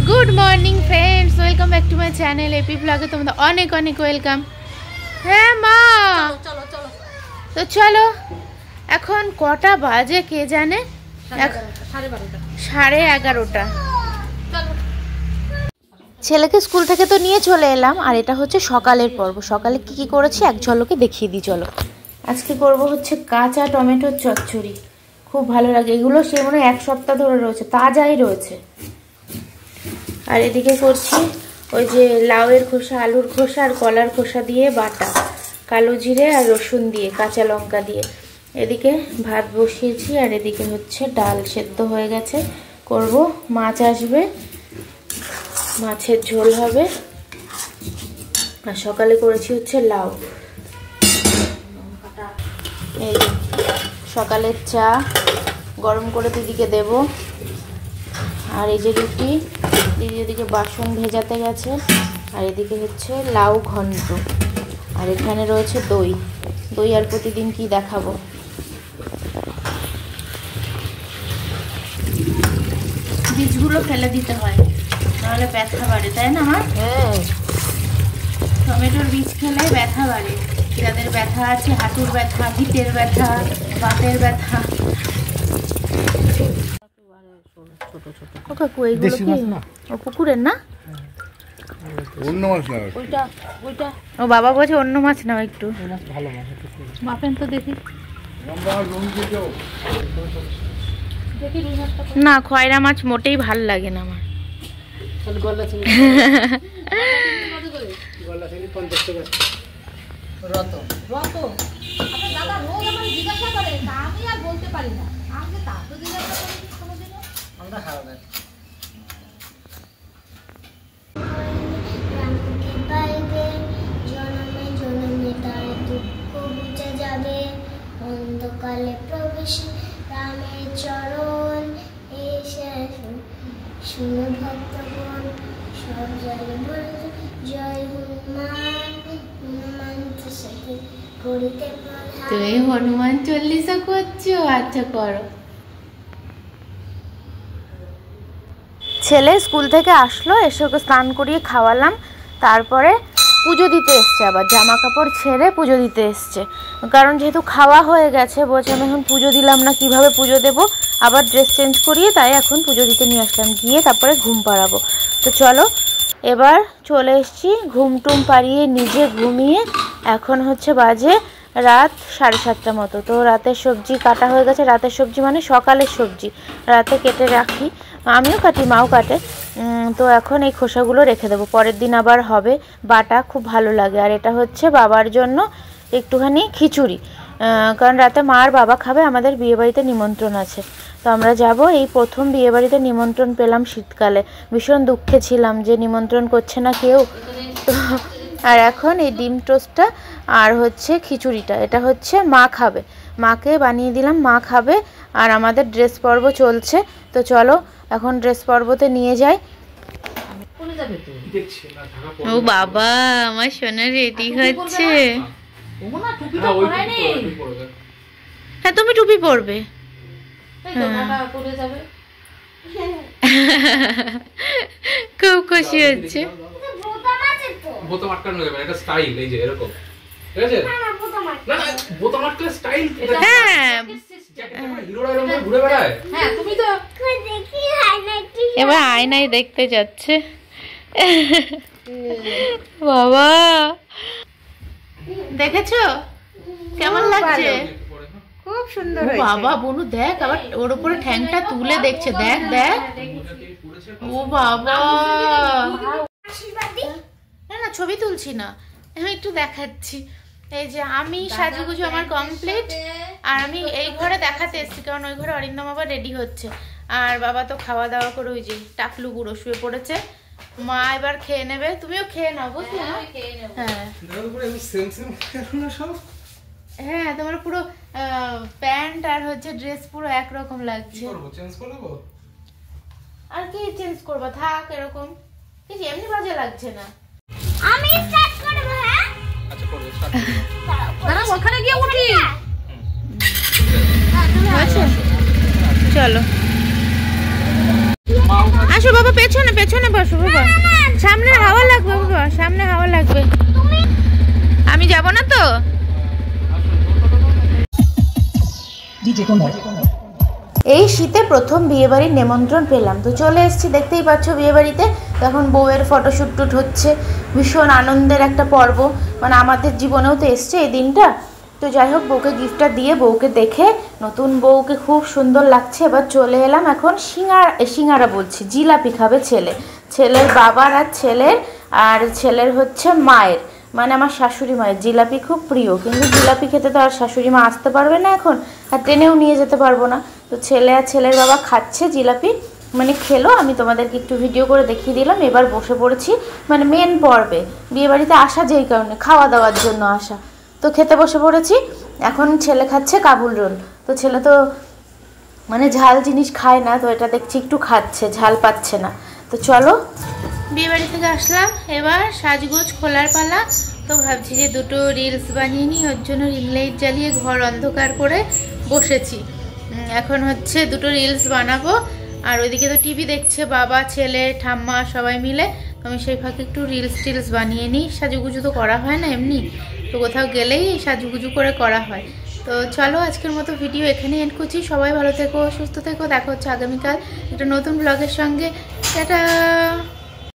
Good morning friends, welcome back to my channel AP ব্লগে তোমাদের অনেক অনেক ওয়েলকাম। হ্যাঁ মা, চলো চলো তো চলো। এখন কটা বাজে কে জানে? 11:30। ছেলেকে স্কুল থেকে তো নিয়ে চলে এলাম, আর এটা হচ্ছে সকালের পর্ব। সকালে কি কি করেছি এক ঝলকে দেখিয়ে দিই চলো। আজকে করব হচ্ছে কাঁচা টমেটোর চচ্চড়ি, খুব ভালো লাগে এগুলো। সে মনে হয় 1 সপ্তাহ ধরে রয়েছে, তাজাই রয়েছে। আর এদিকে করছি ওই যে লাউয়ের খোসা, আলুর খোসা আর কলার খোসা দিয়ে বাটা, কালো জিরে আর রসুন দিয়ে, কাঁচা লঙ্কা দিয়ে। এদিকে ভাত বসিয়েছি, আর এদিকে হচ্ছে ডাল সেদ্ধ হয়ে গেছে। করব, মাছ আসবে, মাছের ঝোল হবে। আর সকালে করেছি হচ্ছে লাউ। এই সকালের চা গরম করে দিদিকে দেব। আর এই যে রুটি, দিদি এদিকে বাসন ভেজাতে গেছে। আর এদিকে হচ্ছে লাউ ঘন্ট, আর এখানে রয়েছে দই। দই আর প্রতিদিন কি দেখাবো। বীজগুলো ফেলে দিতে হয়, নাহলে ব্যথা বাড়ে, তাই না মা? হ্যাঁ, টমেটোর বীজ খেলে ব্যথা বাড়ে। যাদের ব্যথা আছে, হাঁটুর ব্যথা, পিঠের ব্যথা, বাতের ব্যথা। পুকুরের না, অন্য মাছ না ওইটা ওইটা। ও বাবা বলছে অন্য মাছ নাও একটু, ভালো মাছ মাপেন তো দেখি। না, খয়রা মাছ মোটেই ভাল লাগে না আমার। অন্ধকালে প্রবেশ রামের চরণ, এসে শুনে ভক্তগণ সব জয় বল জয় হনুমান, হনুমান সাথে করিতে প্রধান। তুমি হনুমান চল্লিশা করছো? আচ্ছা করো। ছেলে স্কুল থেকে আসলো, এসে ওকে স্নান করিয়ে খাওয়ালাম। তারপরে পুজো দিতে এসছে, আবার জামা কাপড় ছেড়ে পুজো দিতে এসছে। কারণ যেহেতু খাওয়া হয়ে গেছে, বলছে আমি এখন পুজো দিলাম না, কিভাবে পুজো দেবো। আবার ড্রেস চেঞ্জ করিয়ে তাই এখন পুজো দিতে নিয়ে আসলাম, গিয়ে তারপরে ঘুম পাড়াবো। তো চলো, এবার চলে এসছি ঘুম টুম পাড়িয়ে নিজে ঘুমিয়ে। এখন হচ্ছে বাজে রাত 7:30 মতো। তো রাতের সবজি কাটা হয়ে গেছে। রাতের সবজি মানে সকালের সবজি রাতে কেটে রাখি, আমিও কাটি, মাও কাটে। তো এখন এই খোসাগুলো রেখে দেবো, পরের দিন আবার হবে বাটা, খুব ভালো লাগে। আর এটা হচ্ছে বাবার জন্য একটুখানি খিচুড়ি, কারণ রাতে মা আর বাবা খাবে, আমাদের বিয়েবাড়িতে নিমন্ত্রণ আছে। তো আমরা যাব, এই প্রথম বিয়েবাড়িতে নিমন্ত্রণ পেলাম শীতকালে। ভীষণ দুঃখে ছিলাম যে নিমন্ত্রণ করছে না কেউ। তো আর এখন এই ডিম টোস্টটা আর হচ্ছে খিচুড়িটা, এটা হচ্ছে মা খাবে, মাকে বানিয়ে দিলাম, মা খাবে। আর আমাদের ড্রেস পর্ব চলছে। তো চলো এখন ড্রেস পর্বতে নিয়ে যাই। ও বাবা, আমার সোনা রেডি হচ্ছে। হ্যাঁ, তুমি টুপি পরবে। খুব খুশি হচ্ছে। বোতাম আটকানো যাবে, এটা স্টাইল, এই যে এরকম, ঠিক আছে? না না, বোতাম আটকানো স্টাইল। হ্যাঁ, হিরোরা এরকম ঘুরে বেড়ায়। হ্যাঁ, তুমি তো এবার আয়নায় দেখতে যাচ্ছে। বাবা, দেখেছো কেমন লাগছে? খুব সুন্দর। বাবা বনু দেখ, আবার ওর উপরে ঠ্যাংটা তুলে দেখছে, দেখ দেখ। ও বাবা, না না ছবি তুলছি না, আমি একটু দেখাচ্ছি। এই যে আমি সাজুগুজু আমার কমপ্লিট, আর আমি এই ঘরে দেখাতে এসেছি, কারণ ওই ঘরে অরিন্দম আবার রেডি হচ্ছে। আর বাবা তো খাওয়া দাওয়া করে ওই যে টাকলু বুড়ো শুয়ে পড়েছে। মা এবার খেয়ে নেবে, তুমিও খেয়ে নাও, বুঝলি? হ্যাঁ হ্যাঁ, তোমার পুরো প্যান্ট আর হচ্ছে ড্রেস পুরো একরকম লাগছে। আর কি চেঞ্জ করবা, থাক এরকম, কিছু এমনি বাজে লাগছে না। আমি স্টার্ট করব। হ্যাঁ আচ্ছা করো, স্টার্ট করো। দাঁড়া, ওখানে গিয়ে উঠি। চলো আসো বাবা, পেছনে পেছনে বসো। বসো বাবা, সামনে হাওয়া লাগবে বাবা, সামনে হাওয়া লাগবে। আমি যাব না তো। এই শীতে প্রথম বিয়েবাড়ির নিমন্ত্রণ পেলাম, তো চলে এসেছি, দেখতেই পাচ্ছ বিয়েবাড়িতে। তখন বউয়ের ফটোশ্যুট টুট হচ্ছে, ভীষণ আনন্দের একটা পর্ব, মানে আমাদের জীবনেও তো এসছে এই দিনটা। তো যাই হোক, বউকে গিফটটা দিয়ে বউকে দেখে, নতুন বউকে খুব সুন্দর লাগছে। এবার চলে এলাম এখন সিঙ্গারা বলছি, জিলাপি খাবে ছেলে, ছেলের বাবার আর ছেলের হচ্ছে মায়ের, মানে আমার শাশুড়ি মায়ের জিলাপি খুব প্রিয়। কিন্তু জিলাপি খেতে তো আর শাশুড়ি মা আসতে পারবে না এখন, আর ট্রেনেও নিয়ে যেতে পারবো না। তো ছেলে আর ছেলের বাবা খাচ্ছে জিলাপি, মানে খেলো, আমি তোমাদেরকে একটু ভিডিও করে দেখিয়ে দিলাম। এবার বসে পড়েছি মানে মেন পর্বে, বিয়েবাড়িতে আসা যেই কারণে, খাওয়া দাওয়ার জন্য আসা। তো খেতে বসে পড়েছি। এখন ছেলে খাচ্ছে কাবুল রোল। তো ছেলে তো মানে ঝাল জিনিস খায় না, তো এটা দেখছি একটু খাচ্ছে, ঝাল পাচ্ছে না। তো চলো, বিয়েবাড়ি থেকে আসলাম, এবার সাজগোজ খোলার পালা। তো ভাবছি যে দুটো রিলস বানিয়ে নিই, ওর জন্য রিং লাইট জ্বালিয়ে ঘর অন্ধকার করে বসেছি। এখন হচ্ছে দুটো রিলস বানাবো, আর ওইদিকে তো টিভি দেখছে বাবা, ছেলে, ঠাম্মা সবাই মিলে। তো আমি সেই ফাঁকে একটু রিলস বানিয়ে নিই। সাজুগুজু তো করা হয় না এমনি, তো কোথাও গেলেই সাজুগুজু করে করা হয়। তো চলো, আজকের মতো ভিডিও এখানেই এন্ড করছি। সবাই ভালো থেকো, সুস্থ থেকো, দেখা হচ্ছে আগামীকাল একটা নতুন ব্লগের সঙ্গে। টাটা।